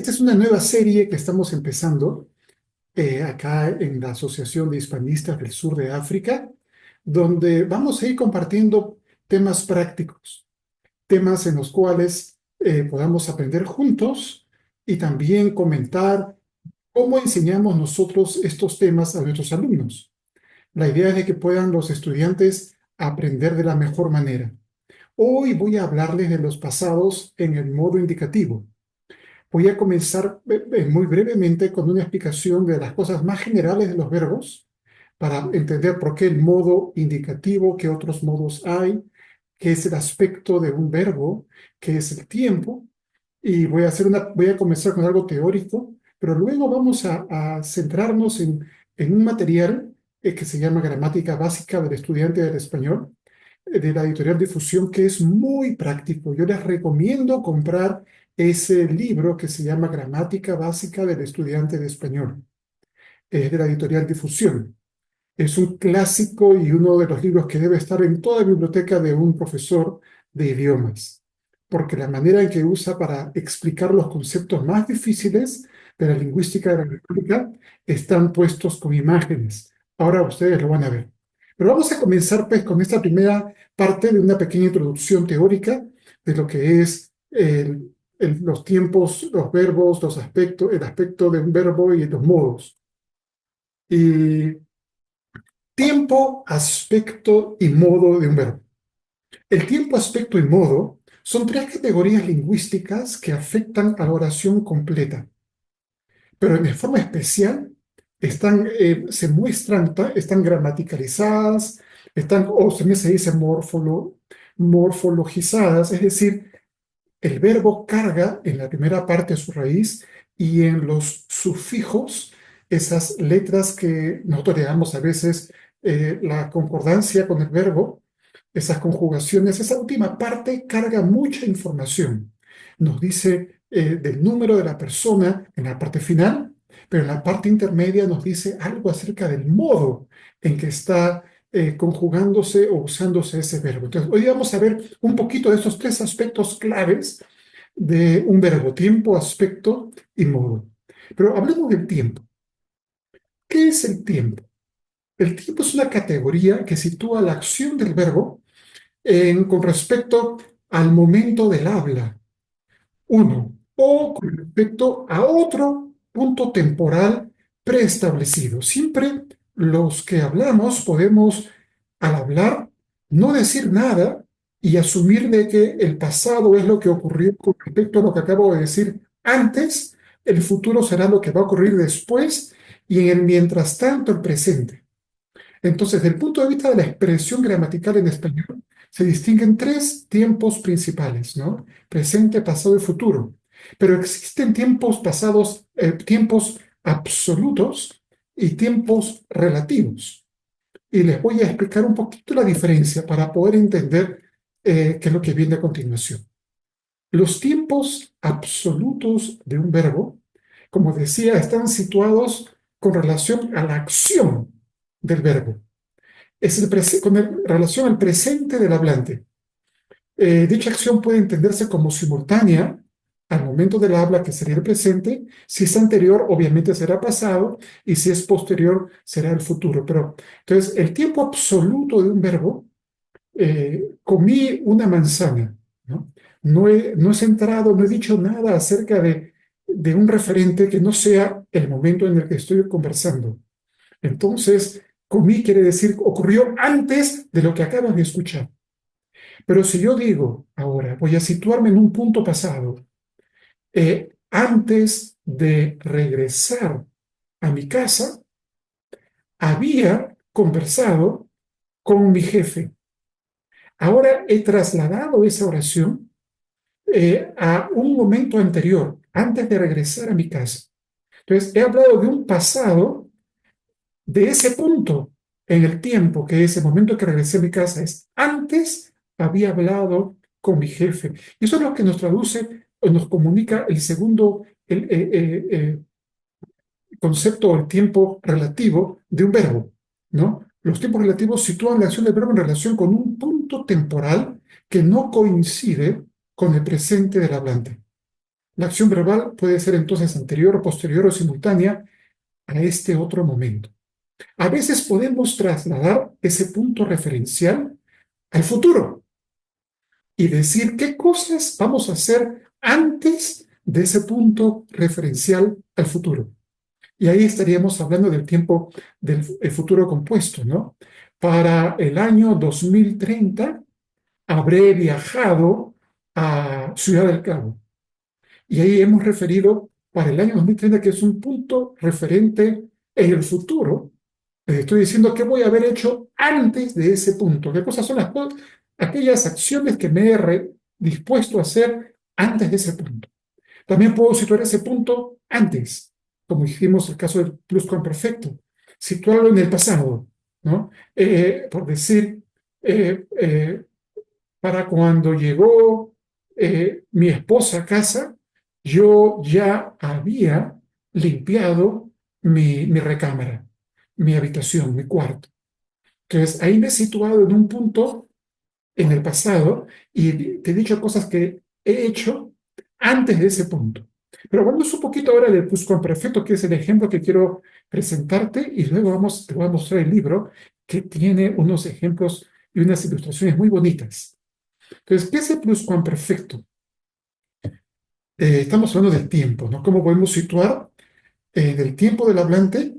esta es una nueva serie que estamos empezando acá en la Asociación de Hispanistas del Sur de África, donde vamos a ir compartiendo temas prácticos, temas en los cuales podamos aprender juntos y también comentar cómo enseñamos nosotros estos temas a nuestros alumnos. La idea es de que puedan los estudiantes aprender de la mejor manera. Hoy voy a hablarles de los pasados en el modo indicativo. Voy a comenzar muy brevemente con una explicación de las cosas más generales de los verbos para entender por qué el modo indicativo, qué otros modos hay, qué es el aspecto de un verbo, qué es el tiempo. Y voy a comenzar con algo teórico, pero luego vamos a centrarnos en un material que se llama Gramática Básica del Estudiante del Español, de la editorial Difusión, que es muy práctico. Yo les recomiendo comprar ese libro que se llama Gramática Básica del Estudiante de Español. Es de la editorial Difusión. Es un clásico y uno de los libros que debe estar en toda biblioteca de un profesor de idiomas, porque la manera en que usa para explicar los conceptos más difíciles de la lingüística de la República están puestos con imágenes. Ahora ustedes lo van a ver. Pero vamos a comenzar pues con esta primera parte de una pequeña introducción teórica de lo que es los tiempos, los verbos, los aspectos, el aspecto de un verbo y los modos. Y tiempo, aspecto y modo de un verbo. El tiempo, aspecto y modo son tres categorías lingüísticas que afectan a la oración completa, pero de forma especial se muestran, están gramaticalizadas, o también se dice morfologizadas, es decir, el verbo carga en la primera parte su raíz y en los sufijos, esas letras que nosotros le damos a veces la concordancia con el verbo, esas conjugaciones, esa última parte carga mucha información. Nos dice del número de la persona en la parte final, pero en la parte intermedia nos dice algo acerca del modo en que está conjugándose o usándose ese verbo. Entonces, hoy vamos a ver un poquito de esos tres aspectos claves de un verbo: tiempo, aspecto y modo. Pero hablemos del tiempo. ¿Qué es el tiempo? El tiempo es una categoría que sitúa la acción del verbo con respecto al momento del habla, uno, o con respecto a otro punto temporal preestablecido. Siempre los que hablamos podemos, al hablar, no decir nada y asumir de que el pasado es lo que ocurrió con respecto a lo que acabo de decir antes, el futuro será lo que va a ocurrir después y en el mientras tanto el presente. Entonces, desde el punto de vista de la expresión gramatical en español, se distinguen tres tiempos principales, ¿no? Presente, pasado y futuro. Pero existen tiempos pasados, tiempos absolutos y tiempos relativos. Y les voy a explicar un poquito la diferencia para poder entender qué es lo que viene a continuación. Los tiempos absolutos de un verbo, como decía, están situados con relación a la acción del verbo. Es relación al presente del hablante. Dicha acción puede entenderse como simultánea al momento del habla, que sería el presente. Si es anterior, obviamente será pasado, y si es posterior, será el futuro. Pero, entonces, el tiempo absoluto de un verbo, comí una manzana, ¿no? No he centrado, no he dicho nada acerca de un referente que no sea el momento en el que estoy conversando. Entonces, comí quiere decir ocurrió antes de lo que acabas de escuchar. Pero si yo digo ahora, voy a situarme en un punto pasado, antes de regresar a mi casa, había conversado con mi jefe. Ahora he trasladado esa oración a un momento anterior, antes de regresar a mi casa. Entonces, he hablado de un pasado, de ese punto en el tiempo, que ese momento que regresé a mi casa es antes había hablado con mi jefe. Y eso es lo que nos traduce o nos comunica el segundo concepto, o el tiempo relativo de un verbo, ¿no? Los tiempos relativos sitúan la acción del verbo en relación con un punto temporal que no coincide con el presente del hablante. La acción verbal puede ser entonces anterior, posterior o simultánea a este otro momento. A veces podemos trasladar ese punto referencial al futuro y decir qué cosas vamos a hacer antes de ese punto referencial al futuro. Y ahí estaríamos hablando del tiempo del futuro compuesto, ¿no? Para el año 2030 habré viajado a Ciudad del Cabo. Y ahí hemos referido para el año 2030 que es un punto referente en el futuro. Estoy diciendo qué voy a haber hecho antes de ese punto. ¿Qué cosas son aquellas acciones que me he dispuesto a hacer antes de ese punto? También puedo situar ese punto antes, como dijimos el caso del pluscuamperfecto, situarlo en el pasado, ¿no? Por decir, eh, eh, para cuando llegó mi esposa a casa, yo ya había limpiado mi recámara, mi habitación, mi cuarto. Entonces, ahí me he situado en un punto en el pasado y te he dicho cosas que he hecho antes de ese punto. Pero hablamos un poquito ahora del pluscuamperfecto, que es el ejemplo que quiero presentarte, y luego te voy a mostrar el libro que tiene unos ejemplos y unas ilustraciones muy bonitas. Entonces, ¿qué es el pluscuamperfecto? Estamos hablando del tiempo, ¿no? ¿Cómo podemos situar del tiempo del hablante?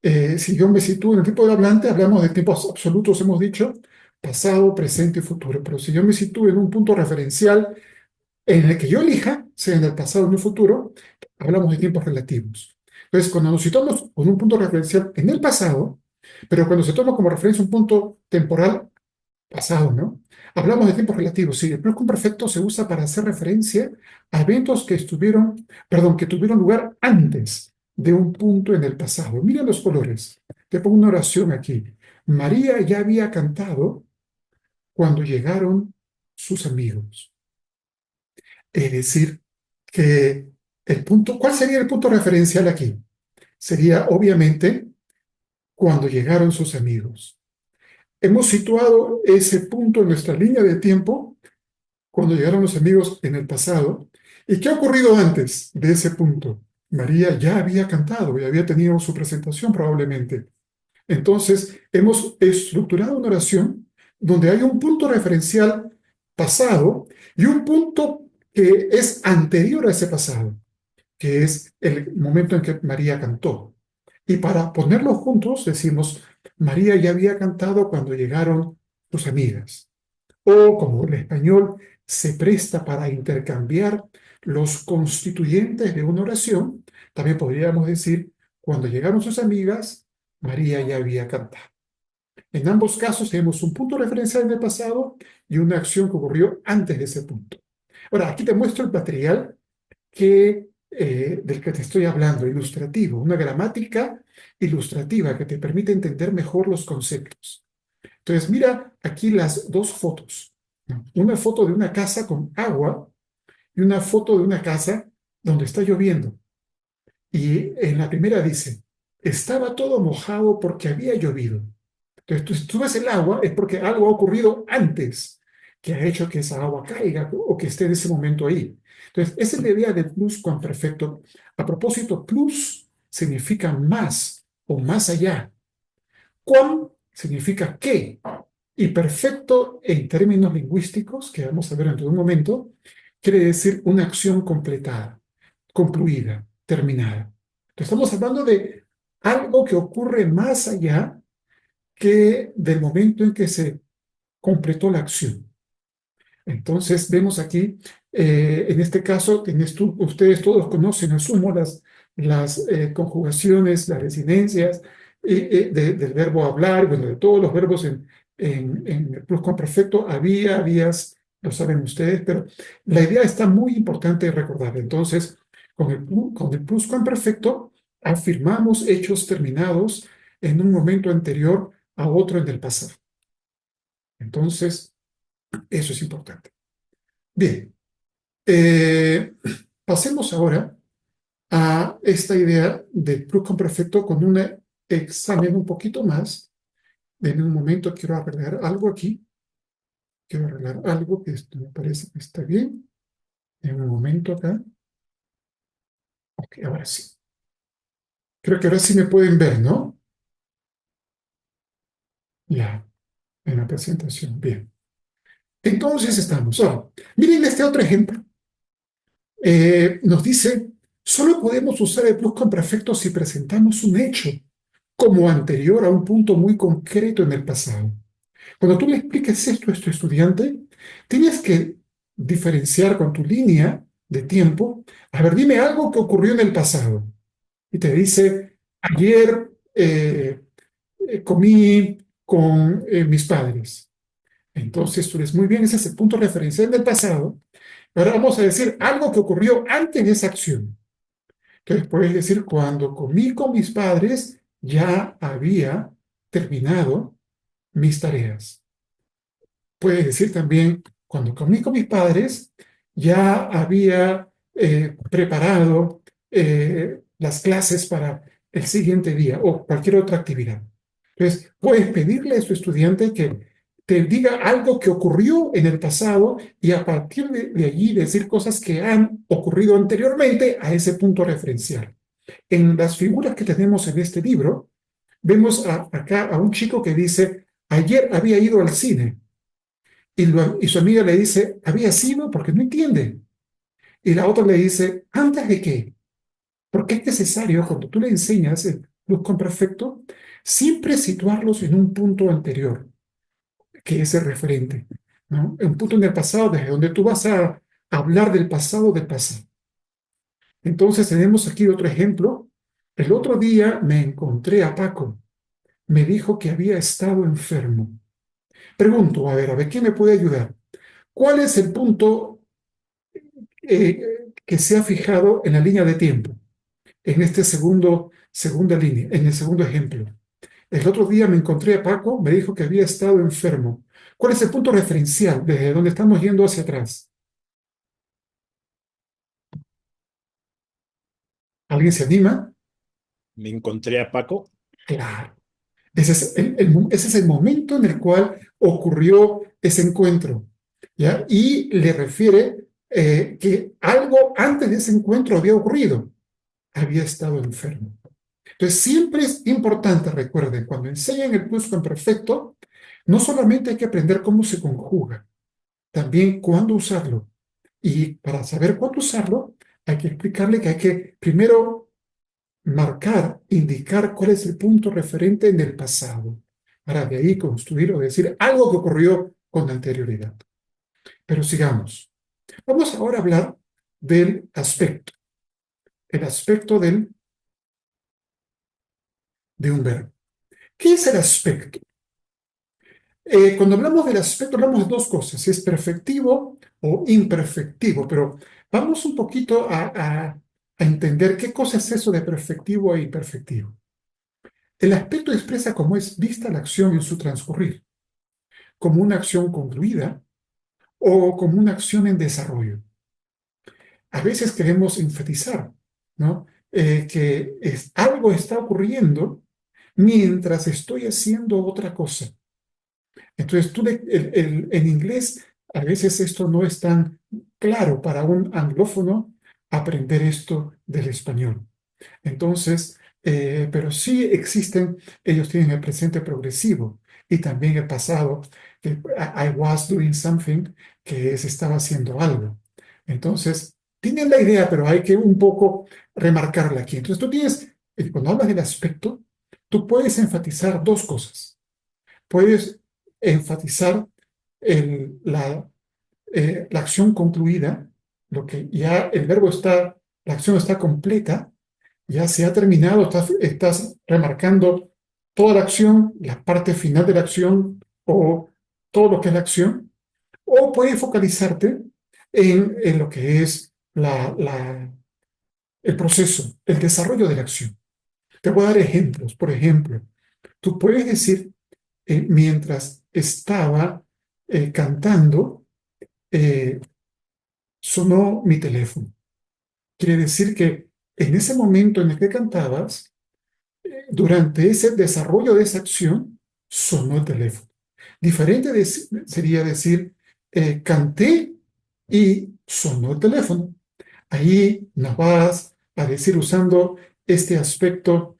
Si yo me sitúo en el tiempo del hablante, hablamos de tiempos absolutos, hemos dicho, pasado, presente y futuro. Pero si yo me sitúo en un punto referencial en el que yo elija, sea en el pasado o en el futuro, hablamos de tiempos relativos. Entonces, cuando nos situamos con un punto referencial en el pasado, pero cuando se toma como referencia un punto temporal pasado, ¿no? Hablamos de tiempos relativos. Sí, el pluscuamperfecto se usa para hacer referencia a eventos que que tuvieron lugar antes de un punto en el pasado. Mira los colores. Te pongo una oración aquí. María ya había cantado cuando llegaron sus amigos. Es decir, que ¿cuál sería el punto referencial aquí? Sería obviamente cuando llegaron sus amigos. Hemos situado ese punto en nuestra línea de tiempo cuando llegaron los amigos en el pasado. ¿Y qué ha ocurrido antes de ese punto? María ya había cantado y había tenido su presentación probablemente. Entonces, hemos estructurado una oración donde hay un punto referencial pasado y un punto que es anterior a ese pasado, que es el momento en que María cantó. Y para ponerlos juntos decimos, María ya había cantado cuando llegaron sus amigas. O como el español se presta para intercambiar los constituyentes de una oración, también podríamos decir, cuando llegaron sus amigas, María ya había cantado. En ambos casos tenemos un punto referencial en el pasado y una acción que ocurrió antes de ese punto. Ahora, aquí te muestro el material del que te estoy hablando, ilustrativo, una gramática ilustrativa que te permite entender mejor los conceptos. Entonces, mira aquí las dos fotos. Una foto de una casa con agua y una foto de una casa donde está lloviendo. Y en la primera dice, estaba todo mojado porque había llovido. Entonces, si tú ves el agua, es porque algo ha ocurrido antes que ha hecho que esa agua caiga o que esté en ese momento ahí. Entonces, esa es la idea del pluscuamperfecto. A propósito, plus significa más o más allá. Cuam significa que. Y perfecto en términos lingüísticos, que vamos a ver en un momento, quiere decir una acción completada, concluida, terminada. Entonces, estamos hablando de algo que ocurre más allá que del momento en que se completó la acción. Entonces, vemos aquí, en este caso, ustedes todos conocen, asumo, las conjugaciones, las residencias del verbo hablar, bueno, de todos los verbos en el pluscuamperfecto, habías, lo saben ustedes, pero la idea está muy importante de recordar. Entonces, con el pluscuamperfecto afirmamos hechos terminados en un momento anterior a otro en el pasado. Entonces, eso es importante. Bien, eh, pasemos ahora a esta idea del pluscuamperfecto con un examen un poquito más. En un momento quiero arreglar algo aquí. Quiero arreglar algo que esto me parece que está bien. En un momento acá. Ok, ahora sí. Creo que ahora sí me pueden ver, ¿no? Ya, en la presentación. Bien. Entonces estamos. Ahora, miren este otro ejemplo. Nos dice, solo podemos usar el pluscuamperfecto si presentamos un hecho como anterior a un punto muy concreto en el pasado. Cuando tú le expliques esto a tu estudiante, tienes que diferenciar con tu línea de tiempo. A ver, dime algo que ocurrió en el pasado. Y te dice, ayer comí con mis padres. Entonces tú dices, muy bien, ese es el punto referencial del pasado. Ahora vamos a decir algo que ocurrió antes de esa acción. Entonces puedes decir, cuando comí con mis padres, ya había terminado mis tareas. Puedes decir también, cuando comí con mis padres, ya había preparado las clases para el siguiente día o cualquier otra actividad. Entonces, puedes pedirle a tu estudiante que te diga algo que ocurrió en el pasado y a partir de allí decir cosas que han ocurrido anteriormente a ese punto referencial. En las figuras que tenemos en este libro, vemos acá a un chico que dice, ayer había ido al cine. Y su amiga le dice, había sido porque no entiende. Y la otra le dice, ¿antes de qué? Porque es necesario, cuando tú le enseñas el pluscuamperfecto, siempre situarlos en un punto anterior, que es el referente, ¿no? Un punto en el pasado, desde donde tú vas a hablar del pasado del pasado. Entonces tenemos aquí otro ejemplo. El otro día me encontré a Paco. Me dijo que había estado enfermo. Pregunto, a ver, ¿quién me puede ayudar? ¿Cuál es el punto que se ha fijado en la línea de tiempo, en este segunda línea, en el segundo ejemplo? El otro día me encontré a Paco, me dijo que había estado enfermo. ¿Cuál es el punto referencial desde donde estamos yendo hacia atrás? ¿Alguien se anima? Me encontré a Paco. Claro. Ese es el momento en el cual ocurrió ese encuentro, ¿ya? Y le refiere que algo antes de ese encuentro había ocurrido. Había estado enfermo. Entonces, siempre es importante, recuerden, cuando enseñan el pluscuamperfecto, no solamente hay que aprender cómo se conjuga, también cuándo usarlo. Y para saber cuándo usarlo, hay que explicarle que hay que primero marcar, indicar cuál es el punto referente en el pasado, para de ahí construir o decir algo que ocurrió con anterioridad. Pero sigamos. Vamos ahora a hablar del aspecto, el aspecto de un verbo. ¿Qué es el aspecto? Cuando hablamos del aspecto, hablamos de dos cosas, si es perfectivo o imperfectivo, pero vamos un poquito a entender qué cosa es eso de perfectivo e imperfectivo. El aspecto expresa cómo es vista la acción en su transcurrir, como una acción concluida o como una acción en desarrollo. A veces queremos enfatizar, ¿no? Que algo está ocurriendo mientras estoy haciendo otra cosa. Entonces, en inglés, a veces esto no es tan claro para un anglófono aprender esto del español. Entonces, pero sí existen, ellos tienen el presente progresivo y también el pasado, que I was doing something, que es estaba haciendo algo. Entonces, tienen la idea, pero hay que un poco remarcarla aquí. Entonces, cuando hablas del aspecto, tú puedes enfatizar dos cosas. Puedes enfatizar la acción concluida, lo que ya el verbo está, la acción está completa, ya se ha terminado, estás remarcando toda la acción, la parte final de la acción o todo lo que es la acción, o puedes focalizarte en lo que es el proceso, el desarrollo de la acción. Te voy a dar ejemplos. Por ejemplo, tú puedes decir, mientras estaba cantando, eh, sonó mi teléfono. Quiere decir que en ese momento en el que cantabas, durante ese desarrollo de esa acción, sonó el teléfono. Sería decir, canté y sonó el teléfono. Ahí nos vas a decir usando este aspecto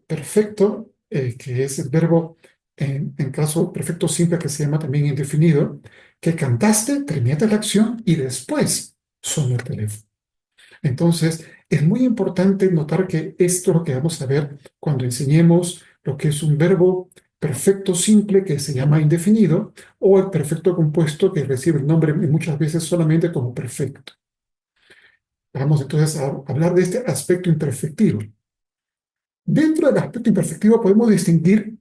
perfecto, que es el verbo en caso perfecto simple que se llama también indefinido, que cantaste, terminaste la acción y después sonó el teléfono. Entonces, es muy importante notar que esto es lo que vamos a ver cuando enseñemos lo que es un verbo perfecto simple que se llama indefinido o el perfecto compuesto que recibe el nombre muchas veces solamente como perfecto. Vamos entonces a hablar de este aspecto imperfectivo. Dentro del aspecto imperfectivo podemos distinguir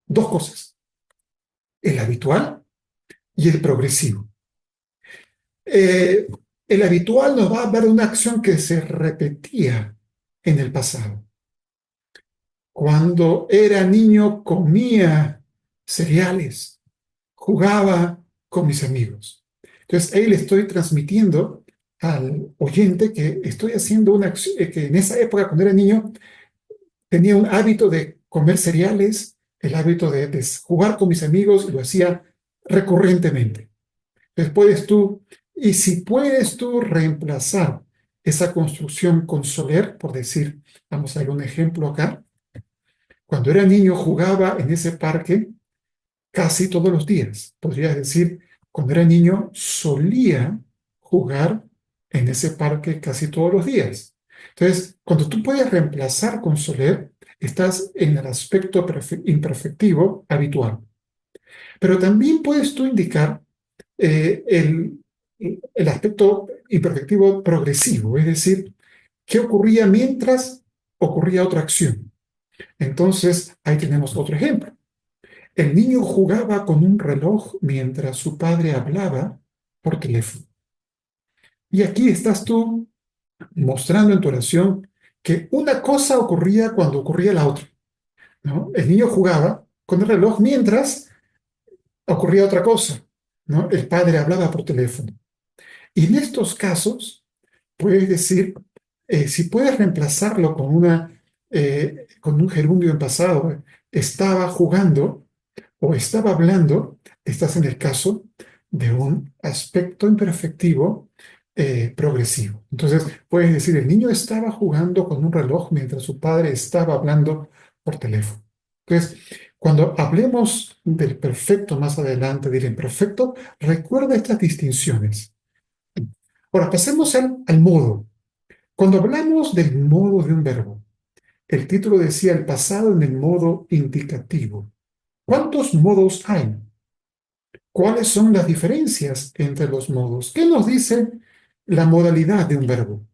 dos cosas, el habitual y el progresivo. Eh, el habitual nos va a hablar de una acción que se repetía en el pasado. Cuando era niño comía cereales, jugaba con mis amigos. Entonces ahí le estoy transmitiendo al oyente que estoy haciendo una acción, que en esa época cuando era niño tenía un hábito de comer cereales, el hábito de jugar con mis amigos y lo hacía recurrentemente. Entonces puedes tú, y si puedes tú reemplazar esa construcción con Soler, por decir, vamos a dar un ejemplo acá, cuando era niño jugaba en ese parque casi todos los días. Podrías decir, cuando era niño solía jugar en ese parque casi todos los días. Entonces, cuando tú puedes reemplazar con Soler, estás en el aspecto imperfectivo habitual. Pero también puedes tú indicar eh, el, el aspecto imperfectivo progresivo, es decir, qué ocurría mientras ocurría otra acción. Entonces, ahí tenemos otro ejemplo. El niño jugaba con un reloj mientras su padre hablaba por teléfono. Y aquí estás tú mostrando en tu oración que una cosa ocurría cuando ocurría la otra, ¿no? El niño jugaba con el reloj mientras ocurría otra cosa, ¿no? El padre hablaba por teléfono. Y en estos casos, puedes decir, si puedes reemplazarlo con un gerundio en pasado, estaba jugando o estaba hablando, estás en el caso de un aspecto imperfectivo progresivo. Entonces, puedes decir, el niño estaba jugando con un reloj mientras su padre estaba hablando por teléfono. Entonces, cuando hablemos del perfecto más adelante, del imperfecto, recuerda estas distinciones. Ahora, pasemos al modo. Cuando hablamos del modo de un verbo, el título decía el pasado en el modo indicativo. ¿Cuántos modos hay? ¿Cuáles son las diferencias entre los modos? ¿Qué nos dice la modalidad de un verbo?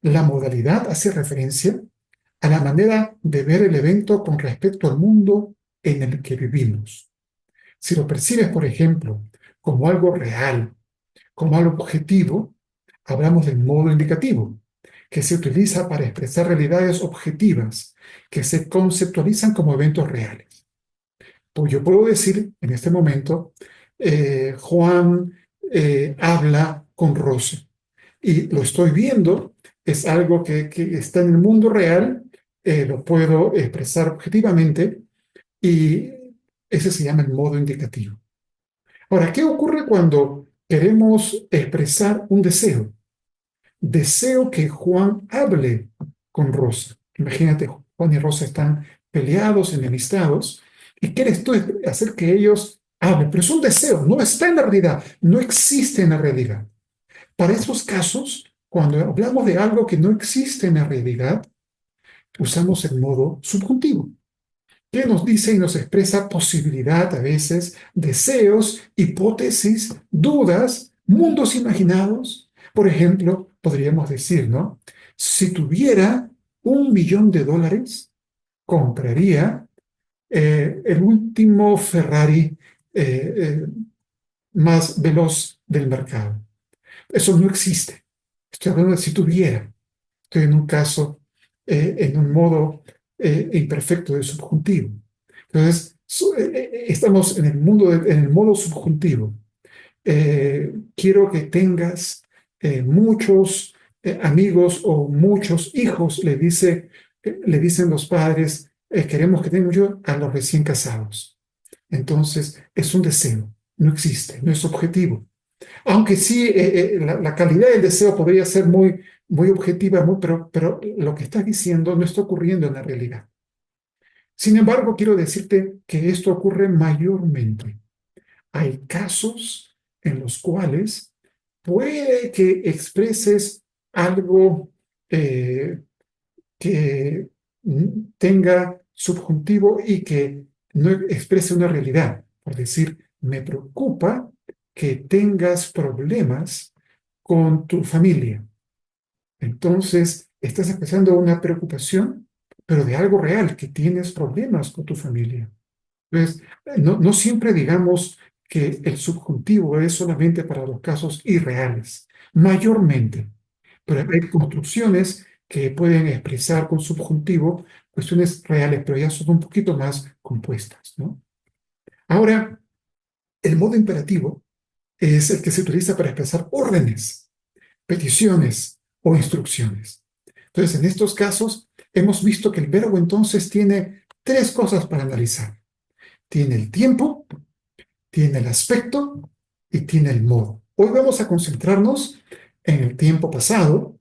La modalidad hace referencia a la manera de ver el evento con respecto al mundo en el que vivimos. Si lo percibes, por ejemplo, como algo real, como algo objetivo, hablamos del modo indicativo, que se utiliza para expresar realidades objetivas que se conceptualizan como eventos reales. Pues yo puedo decir en este momento, Juan habla con Rosa y lo estoy viendo, es algo que está en el mundo real, lo puedo expresar objetivamente y ese se llama el modo indicativo. Ahora, ¿qué ocurre cuando queremos expresar un deseo? Deseo que Juan hable con Rosa. Imagínate, Juan y Rosa están peleados, enemistados, y quieres tú hacer que ellos hablen, pero es un deseo, no está en la realidad, no existe en la realidad. Para esos casos, cuando hablamos de algo que no existe en la realidad, usamos el modo subjuntivo, que nos dice y nos expresa posibilidad a veces, deseos, hipótesis, dudas, mundos imaginados. Por ejemplo, podríamos decir, ¿no? Si tuviera $1.000.000, compraría el último Ferrari más veloz del mercado. Eso no existe. Estoy hablando de si tuviera. Estoy en un caso, en un modo imperfecto de subjuntivo. Entonces, estamos en el mundo, en el modo subjuntivo. Quiero que tengas muchos amigos o muchos hijos, le dicen los padres, queremos que tengan muchos a los recién casados. Entonces, es un deseo, no existe, no es objetivo. Aunque sí, la calidad del deseo podría ser muy, muy objetiva, pero lo que estás diciendo no está ocurriendo en la realidad. Sin embargo, quiero decirte que esto ocurre mayormente. Hay casos en los cuales puede que expreses algo eh, que tenga subjuntivo y que no exprese una realidad. Por decir, me preocupa que tengas problemas con tu familia. Entonces, estás expresando una preocupación, pero de algo real, que tienes problemas con tu familia. Entonces, no siempre digamos que el subjuntivo es solamente para los casos irreales, mayormente, pero hay construcciones que pueden expresar con subjuntivo cuestiones reales, pero ya son un poquito más compuestas, ¿no? Ahora, el modo imperativo es el que se utiliza para expresar órdenes, peticiones o instrucciones. Entonces, en estos casos, hemos visto que el verbo entonces tiene tres cosas para analizar. Tiene el tiempo, tiene el aspecto y tiene el modo. Hoy vamos a concentrarnos en el tiempo pasado,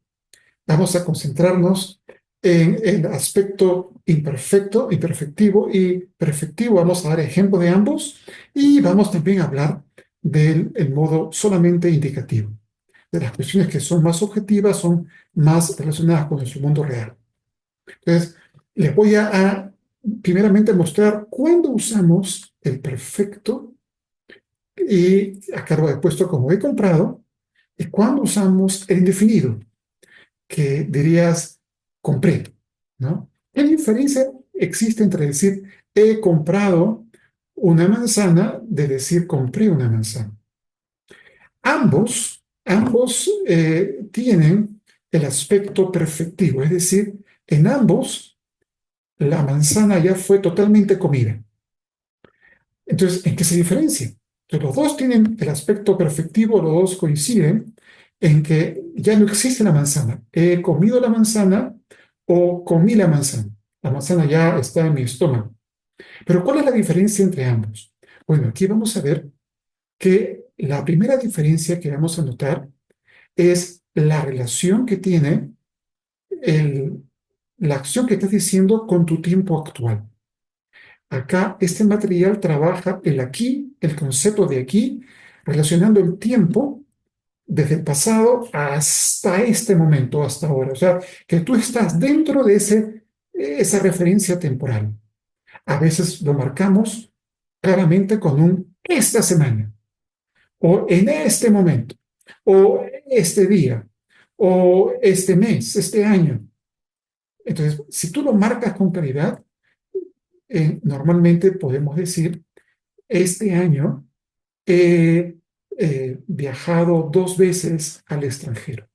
vamos a concentrarnos en el aspecto imperfecto, imperfectivo y perfectivo. Vamos a dar ejemplo de ambos y vamos también a hablar del el modo solamente indicativo. De las cuestiones que son más objetivas, son más relacionadas con nuestro mundo real. Entonces, les voy a primeramente mostrar cuándo usamos el perfecto y a cargo de puesto como he comprado, y cuando usamos el indefinido, que dirías compré, ¿no? ¿Qué diferencia existe entre decir he comprado una manzana de decir compré una manzana? Ambos tienen el aspecto perfectivo, es decir, en ambos la manzana ya fue totalmente comida. Entonces, ¿en qué se diferencia? Entonces, los dos tienen el aspecto perfectivo, los dos coinciden en que ya no existe la manzana. He comido la manzana o comí la manzana. La manzana ya está en mi estómago. Pero ¿cuál es la diferencia entre ambos? Bueno, aquí vamos a ver que la primera diferencia que vamos a notar es la relación que tiene el- la acción que estás diciendo con tu tiempo actual. Acá este material trabaja el aquí, el concepto de aquí, relacionando el tiempo desde el pasado hasta este momento, hasta ahora. O sea, que tú estás dentro de esa referencia temporal. A veces lo marcamos claramente con un esta semana, o en este momento, o este día, o este mes, este año. Entonces, si tú lo marcas con claridad, normalmente podemos decir, este año he viajado 2 veces al extranjero.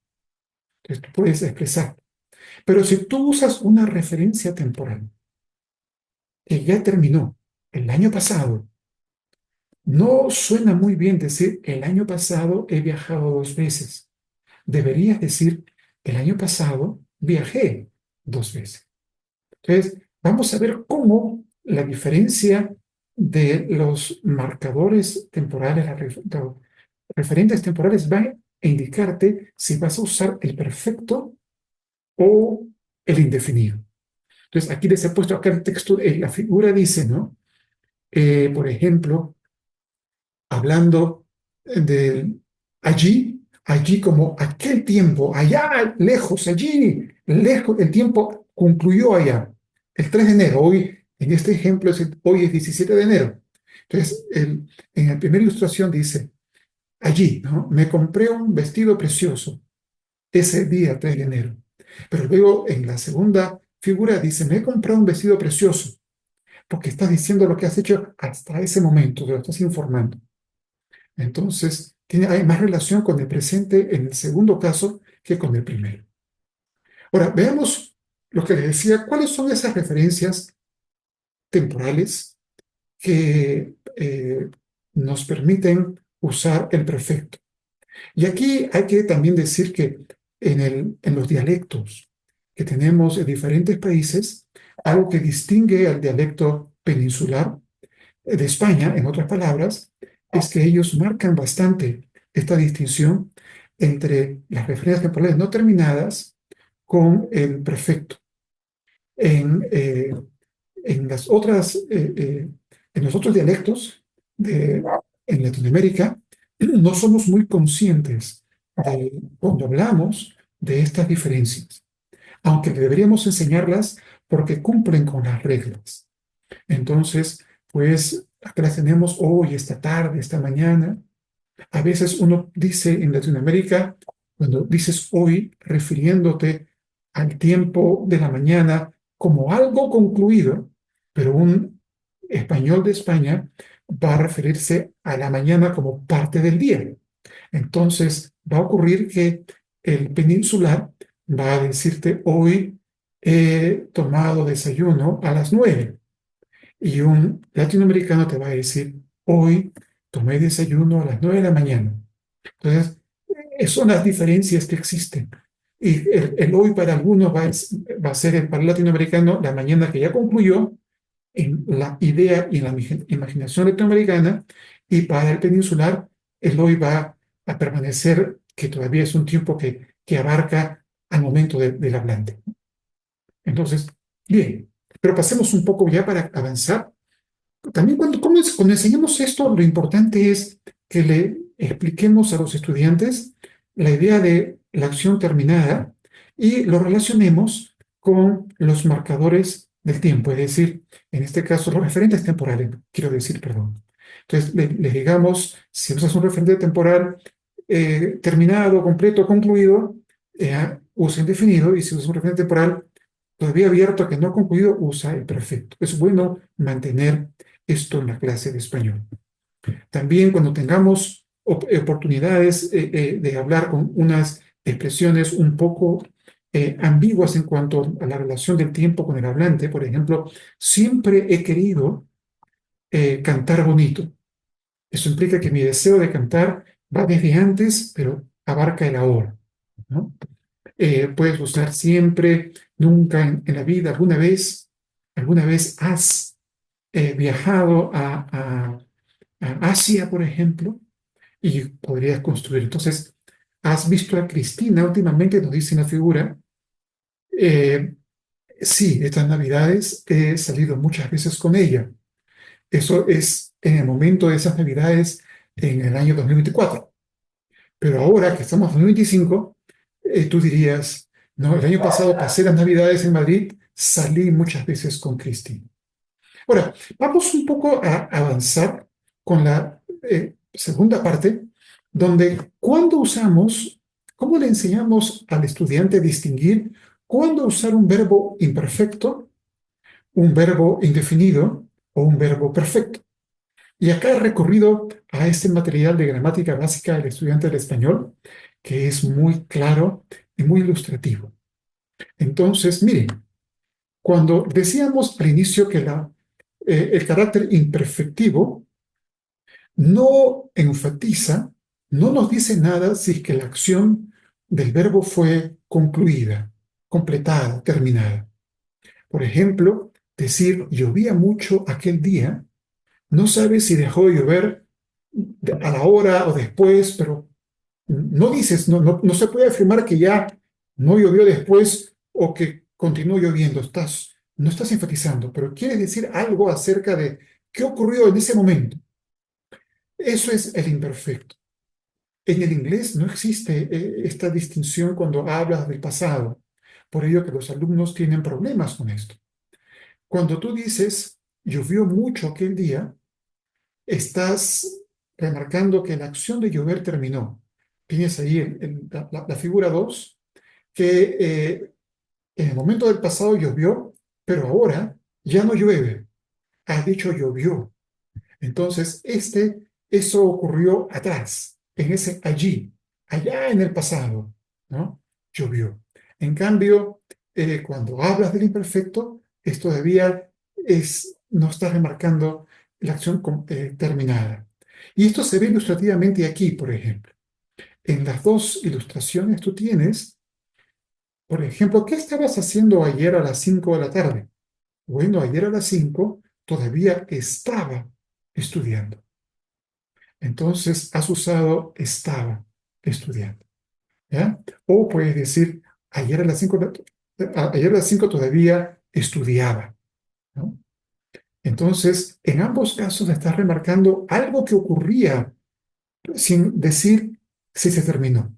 Entonces, tú puedes expresar. Pero si tú usas una referencia temporal que ya terminó el año pasado, no suena muy bien decir el año pasado he viajado 2 veces. Deberías decir el año pasado viajé 2 veces. Entonces, vamos a ver cómo la diferencia de los marcadores temporales, los referentes temporales, van a indicarte si vas a usar el perfecto o el indefinido. Entonces, aquí les he puesto acá el texto, la figura dice, ¿no? Por ejemplo, hablando de allí como aquel tiempo, allá lejos, allí lejos, el tiempo concluyó allá, el 3 de enero, hoy en este ejemplo hoy es 17 de enero. Entonces, en la primera ilustración dice, allí, ¿no? Me compré un vestido precioso ese día 3 de enero. Pero luego en la segunda figura dice, me he comprado un vestido precioso, porque estás diciendo lo que has hecho hasta ese momento, te lo estás informando. Entonces, hay más relación con el presente en el segundo caso que con el primero. Ahora, veamos lo que les decía, cuáles son esas referencias temporales que nos permiten usar el perfecto. Y aquí hay que también decir que en los dialectos que tenemos en diferentes países, algo que distingue al dialecto peninsular de España, en otras palabras, es que ellos marcan bastante esta distinción entre las referencias temporales no terminadas con el perfecto. En, eh, en las otras, en los otros dialectos en Latinoamérica, no somos muy conscientes cuando hablamos de estas diferencias, aunque deberíamos enseñarlas porque cumplen con las reglas. Entonces, pues acá las tenemos hoy, esta tarde, esta mañana. A veces uno dice en Latinoamérica, cuando dices hoy, refiriéndote al tiempo de la mañana como algo concluido, pero un español de España va a referirse a la mañana como parte del día. Entonces va a ocurrir que el peninsular va a decirte hoy he tomado desayuno a las 9 y un latinoamericano te va a decir hoy tomé desayuno a las 9 de la mañana. Entonces, son las diferencias que existen. Y el hoy para algunos va a ser para el latinoamericano la mañana que ya concluyó en la idea y en la imaginación latinoamericana, y para el peninsular el hoy va a permanecer, que todavía es un tiempo que abarca al momento del hablante. Entonces, bien, pero pasemos un poco ya para avanzar. También cuando enseñamos esto, lo importante es que le expliquemos a los estudiantes la idea de la acción terminada y lo relacionemos con los marcadores del tiempo, es decir, en este caso los referentes temporales, quiero decir, perdón. Entonces, le digamos, si usas un referente temporal terminado, completo, concluido, usa indefinido, y si usas un referente temporal todavía abierto que no ha concluido, usa el perfecto. Es bueno mantener esto en la clase de español. También cuando tengamos oportunidades de hablar con unas expresiones un poco ambiguas en cuanto a la relación del tiempo con el hablante, por ejemplo, siempre he querido cantar bonito. Eso implica que mi deseo de cantar va desde antes, pero abarca el ahora, ¿no? Puedes usar siempre, nunca en la vida, alguna vez has viajado a Asia, por ejemplo, y podrías construir. Entonces, has visto a Cristina últimamente, nos dice una figura. Eh, sí, estas Navidades he salido muchas veces con ella. Eso es en el momento de esas Navidades en el año 2024. Pero ahora que estamos en 2025, tú dirías, no, el año pasado pasé las Navidades en Madrid, salí muchas veces con Cristina. Ahora, vamos un poco a avanzar con la segunda parte, donde cuando usamos, cómo le enseñamos al estudiante a distinguir cuándo usar un verbo imperfecto, un verbo indefinido o un verbo perfecto. Y acá he recurrido a este material de gramática básica del estudiante del español, que es muy claro y muy ilustrativo. Entonces, miren, cuando decíamos al inicio que el carácter imperfectivo no enfatiza, no nos dice nada si es que la acción del verbo fue concluida, completada, terminada. Por ejemplo, decir llovía mucho aquel día, no sabe si dejó de llover a la hora o después, pero no dices, no se puede afirmar que ya no llovió después o que continuó lloviendo. No estás enfatizando, pero quieres decir algo acerca de qué ocurrió en ese momento. Eso es el imperfecto. En el inglés no existe esta distinción cuando hablas del pasado. Por ello que los alumnos tienen problemas con esto. Cuando tú dices, llovió mucho aquel día, estás remarcando que la acción de llover terminó. Tienes ahí la figura 2 que en el momento del pasado llovió, pero ahora ya no llueve. Has dicho llovió. Entonces, eso ocurrió atrás, en ese allí, allá en el pasado, ¿no? Llovió. En cambio, cuando hablas del imperfecto, es todavía no estás remarcando la acción terminada. Y esto se ve ilustrativamente aquí, por ejemplo. En las dos ilustraciones tú tienes, por ejemplo, ¿qué estabas haciendo ayer a las 5 de la tarde? Bueno, ayer a las 5 todavía estaba estudiando. Entonces has usado estaba estudiando. ¿ya? O puedes decir, ayer a las 5, ayer a las 5 todavía estudiaba, ¿no? Entonces, en ambos casos estás remarcando algo que ocurría sin decir si se terminó.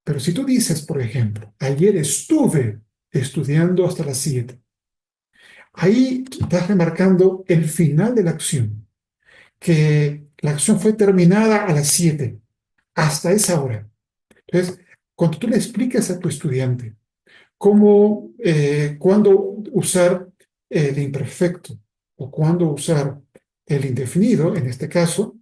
Pero si tú dices, por ejemplo, ayer estuve estudiando hasta las 7, ahí estás remarcando el final de la acción, que la acción fue terminada a las 7, hasta esa hora. Entonces, cuando tú le explicas a tu estudiante cómo, cuándo usar el imperfecto o cuándo usar el indefinido, en este caso,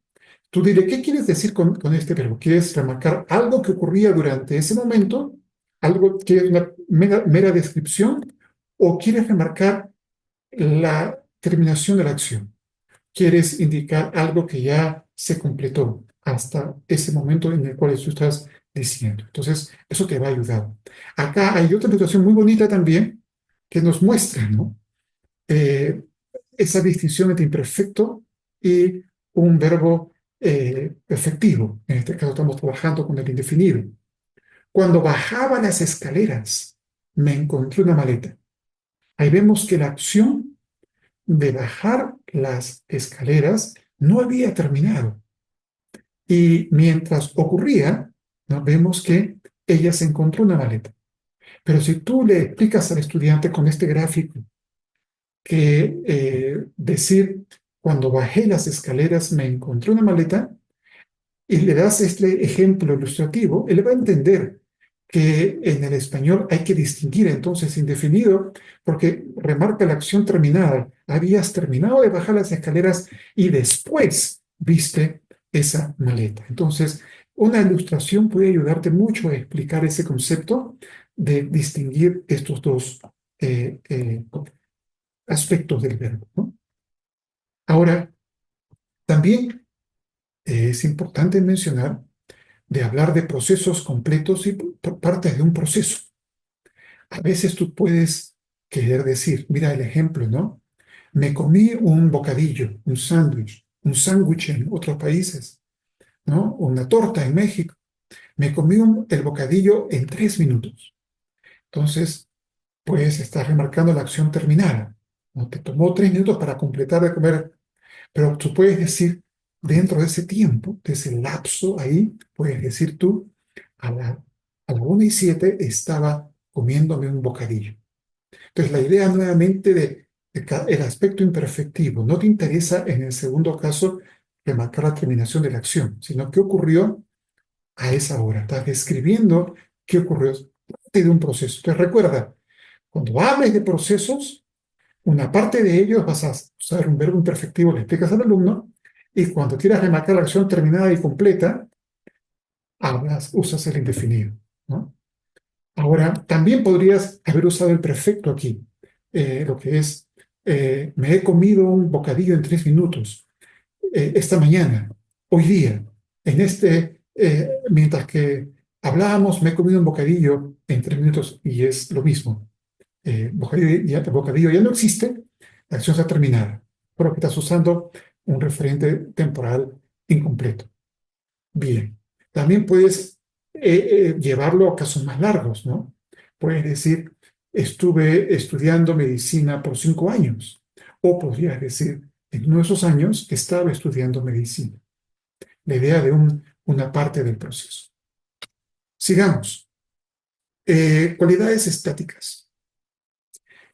tú dile, ¿qué quieres decir con este verbo? ¿Quieres remarcar algo que ocurría durante ese momento? ¿Algo que es una mera descripción? ¿O quieres remarcar la terminación de la acción? ¿Quieres indicar algo que ya se completó hasta ese momento en el cual tú estás diciendo? Entonces, eso te va a ayudar. Acá hay otra situación muy bonita también que nos muestra, ¿no? Eh, esa distinción entre imperfecto y un verbo efectivo. En este caso estamos trabajando con el indefinido. Cuando bajaba las escaleras, me encontré una maleta. Ahí vemos que la acción de bajar las escaleras no había terminado. Y mientras ocurría, ¿no? Vemos que ella se encontró una maleta. Pero si tú le explicas al estudiante con este gráfico que decir, cuando bajé las escaleras me encontré una maleta, y le das este ejemplo ilustrativo, él va a entender que en el español hay que distinguir entonces indefinido, porque remarca la acción terminada. Habías terminado de bajar las escaleras y después viste esa maleta. Entonces, una ilustración puede ayudarte mucho a explicar ese concepto de distinguir estos dos eh, eh, aspectos del verbo, ¿no? Ahora, también es importante mencionar de hablar de procesos completos y partes de un proceso. A veces tú puedes querer decir, mira el ejemplo, ¿no? Me comí un bocadillo, un sándwich en otros países, ¿no? Una torta en México. Me comí el bocadillo en 3 minutos. Entonces, pues estás remarcando la acción terminada, ¿no? Te tomó 3 minutos para completar de comer, pero tú puedes decir, dentro de ese tiempo, de ese lapso ahí, puedes decir tú, a la, a la 1:07 estaba comiéndome un bocadillo. Entonces, la idea nuevamente de el aspecto imperfectivo, no te interesa en el segundo caso remarcar la terminación de la acción, sino qué ocurrió a esa hora. Estás describiendo qué ocurrió de un proceso. Entonces, recuerda, cuando hables de procesos, una parte de ellos vas a usar un verbo imperfectivo, le explicas al alumno, y cuando quieras remarcar la acción terminada y completa, usas el indefinido, ¿no? Ahora, también podrías haber usado el perfecto aquí, lo que es, me he comido un bocadillo en 3 minutos, esta mañana, hoy día, mientras que hablábamos, me he comido un bocadillo en 3 minutos y es lo mismo. El bocadillo ya no existe, la acción está terminada, pero que estás usando un referente temporal incompleto. Bien, también puedes llevarlo a casos más largos, ¿no? Puedes decir, estuve estudiando medicina por 5 años, o podrías decir, en uno de esos años estaba estudiando medicina. La idea de una parte del proceso. Sigamos. Cualidades estáticas.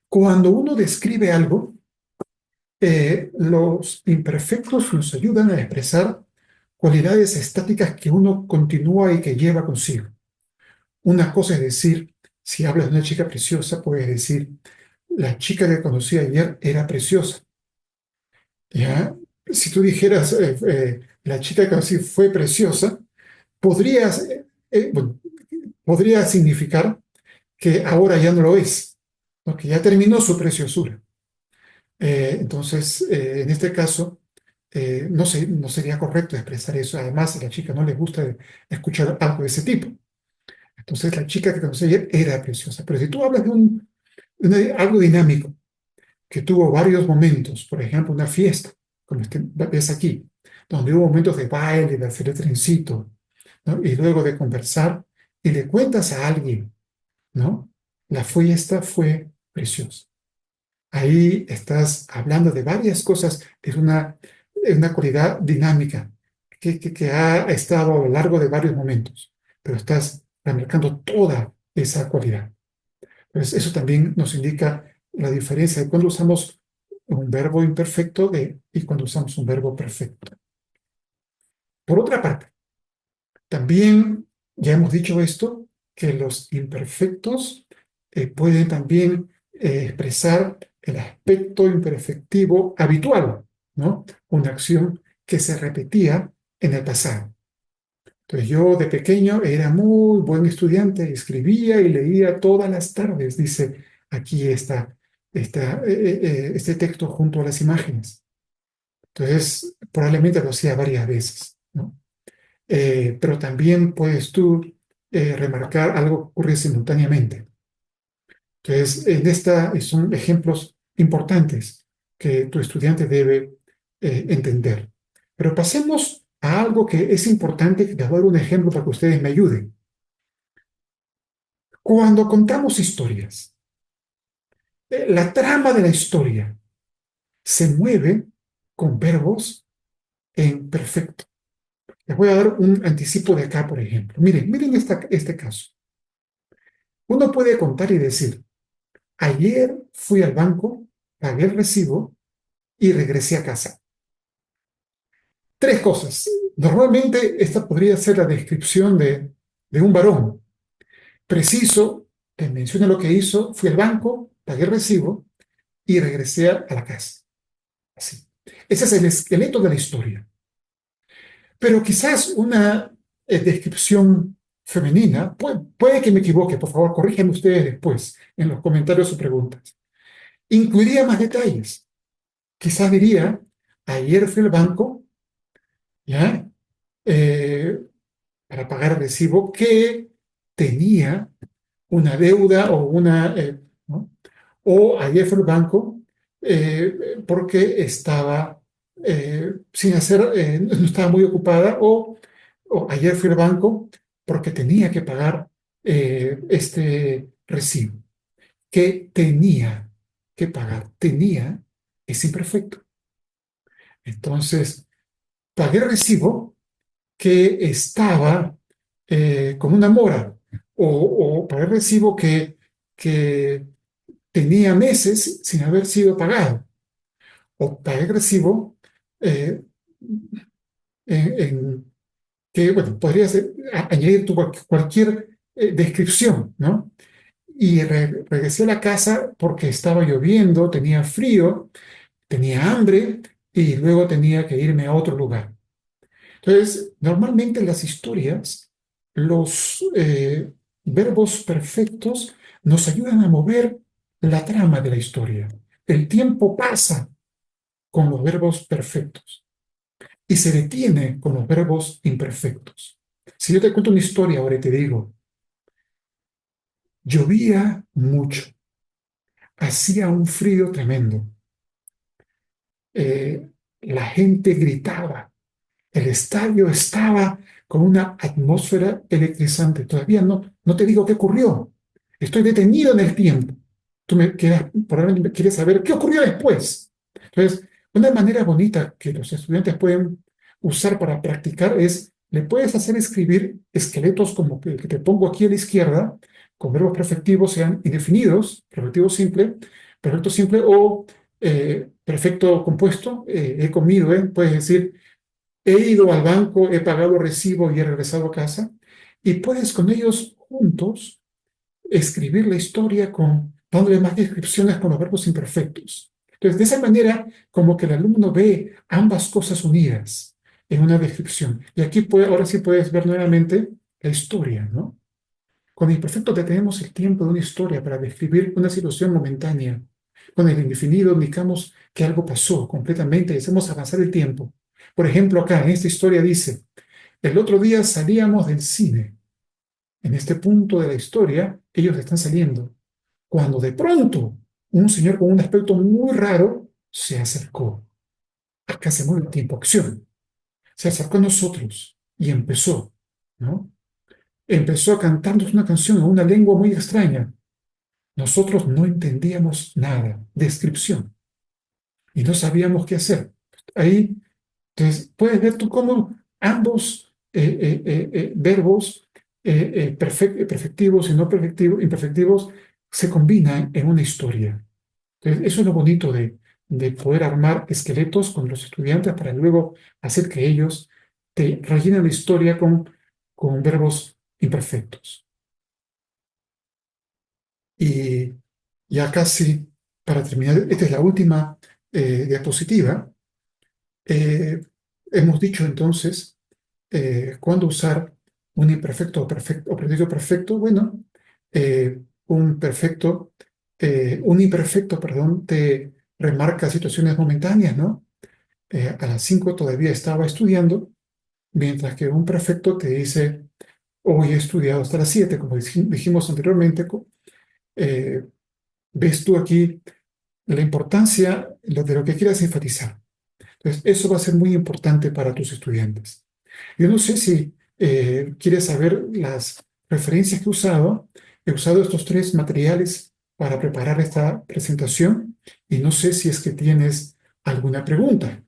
Cuando uno describe algo, los imperfectos nos ayudan a expresar cualidades estáticas que uno continúa y que lleva consigo. Una cosa es decir, si hablas de una chica preciosa, puedes decir, la chica que conocí ayer era preciosa. ¿Ya? Si tú dijeras, la chica que conocí fue preciosa, podrías, bueno, podría significar que ahora ya no lo es, ¿no? Que ya terminó su preciosura. Entonces, en este caso, no sería correcto expresar eso. Además, a la chica no le gusta escuchar algo de ese tipo. Entonces, la chica que conocí ayer era preciosa. Pero si tú hablas algo dinámico, que tuvo varios momentos, por ejemplo, una fiesta, como ves aquí, donde hubo momentos de baile, de hacer el trencito, ¿no? Y luego de conversar, y le cuentas a alguien, ¿no? La fiesta fue preciosa. Ahí estás hablando de varias cosas, es una cualidad dinámica que ha estado a lo largo de varios momentos, pero estás remarcando toda esa cualidad. Entonces, eso también nos indica la diferencia de cuando usamos un verbo imperfecto y cuando usamos un verbo perfecto. Por otra parte, también ya hemos dicho esto, que los imperfectos pueden también expresar el aspecto imperfectivo habitual, ¿no? Una acción que se repetía en el pasado. Entonces yo de pequeño era muy buen estudiante, escribía y leía todas las tardes, dice aquí este texto junto a las imágenes. Entonces probablemente lo hacía varias veces, ¿no? Pero también puedes tú remarcar algo que ocurre simultáneamente. Entonces, son ejemplos importantes que tu estudiante debe entender. Pero pasemos a algo que es importante, que les voy a dar un ejemplo para que ustedes me ayuden. Cuando contamos historias, la trama de la historia se mueve con verbos en perfecto. Les voy a dar un anticipo de acá, por ejemplo. Miren este caso. Uno puede contar y decir, ayer fui al banco, pagué el recibo y regresé a casa. Tres cosas. Normalmente esta podría ser la descripción de un varón. Preciso, te menciona lo que hizo, fui al banco, pagué el recibo y regresé a la casa. Así. Ese es el esqueleto de la historia. Pero quizás una descripción femenina, puede que me equivoque, por favor, corríjanme ustedes después en los comentarios o preguntas. Incluiría más detalles. Quizás diría, ayer fui al banco, ¿ya? Eh, para pagar el recibo que tenía una deuda ¿no? O ayer fue al banco porque estaba sin hacer, no estaba muy ocupada, o ayer fui al banco porque tenía que pagar este recibo, que tenía que pagar. Tenía es imperfecto. Entonces, pagué el recibo que estaba con una mora, o pagué el recibo que tenía meses sin haber sido pagado, o pagué el recibo eh, que, bueno, podría añadir cualquier descripción, ¿no? Y regresé a la casa porque estaba lloviendo, tenía frío, tenía hambre y luego tenía que irme a otro lugar. Entonces, normalmente en las historias, los verbos perfectos nos ayudan a mover la trama de la historia. El tiempo pasa con los verbos perfectos y se detiene con los verbos imperfectos. Si yo te cuento una historia ahora y te digo, llovía mucho, hacía un frío tremendo, eh, la gente gritaba, el estadio estaba con una atmósfera electrizante. Todavía no te digo qué ocurrió. Estoy detenido en el tiempo. Probablemente quieres saber qué ocurrió después. Entonces, una manera bonita que los estudiantes pueden usar para practicar es, le puedes hacer escribir esqueletos como el que te pongo aquí a la izquierda, con verbos perfectivos, sean indefinidos, perfecto simple o perfecto compuesto. He comido, puedes decir, he ido al banco, he pagado recibo y he regresado a casa. Y puedes con ellos juntos escribir la historia dándole más descripciones con los verbos imperfectos. Entonces, de esa manera, como que el alumno ve ambas cosas unidas en una descripción. Y aquí ahora sí puedes ver nuevamente la historia, ¿no? Con el imperfecto detenemos el tiempo de una historia para describir una situación momentánea. Con el indefinido indicamos que algo pasó completamente y hacemos avanzar el tiempo. Por ejemplo, acá en esta historia dice, el otro día salíamos del cine. En este punto de la historia, ellos están saliendo. Cuando de pronto un señor con un aspecto muy raro se acercó. Acá se mueve el tiempo, acción. Se acercó a nosotros y empezó, ¿no? empezó a cantarnos una canción en una lengua muy extraña. Nosotros no entendíamos nada, descripción, y no sabíamos qué hacer. Ahí, entonces, puedes ver tú cómo ambos verbos perfectivos y no imperfectivos se combinan en una historia. Entonces, eso es lo bonito de poder armar esqueletos con los estudiantes para luego hacer que ellos te rellenen la historia con verbos imperfectos. Y ya casi para terminar, esta es la última diapositiva. Eh, Hemos dicho entonces cuándo usar un imperfecto o pretérito perfecto. Bueno, un perfecto, un imperfecto, perdón, te remarca situaciones momentáneas, ¿no? A las 5 todavía estaba estudiando, mientras que un perfecto te dice, hoy he estudiado hasta las 7, como dijimos anteriormente. Eh, Ves tú aquí la importancia de lo que quieras enfatizar. Entonces, eso va a ser muy importante para tus estudiantes. Yo no sé si quieres saber las referencias que he usado. He usado estos tres materiales para preparar esta presentación y no sé si es que tienes alguna pregunta.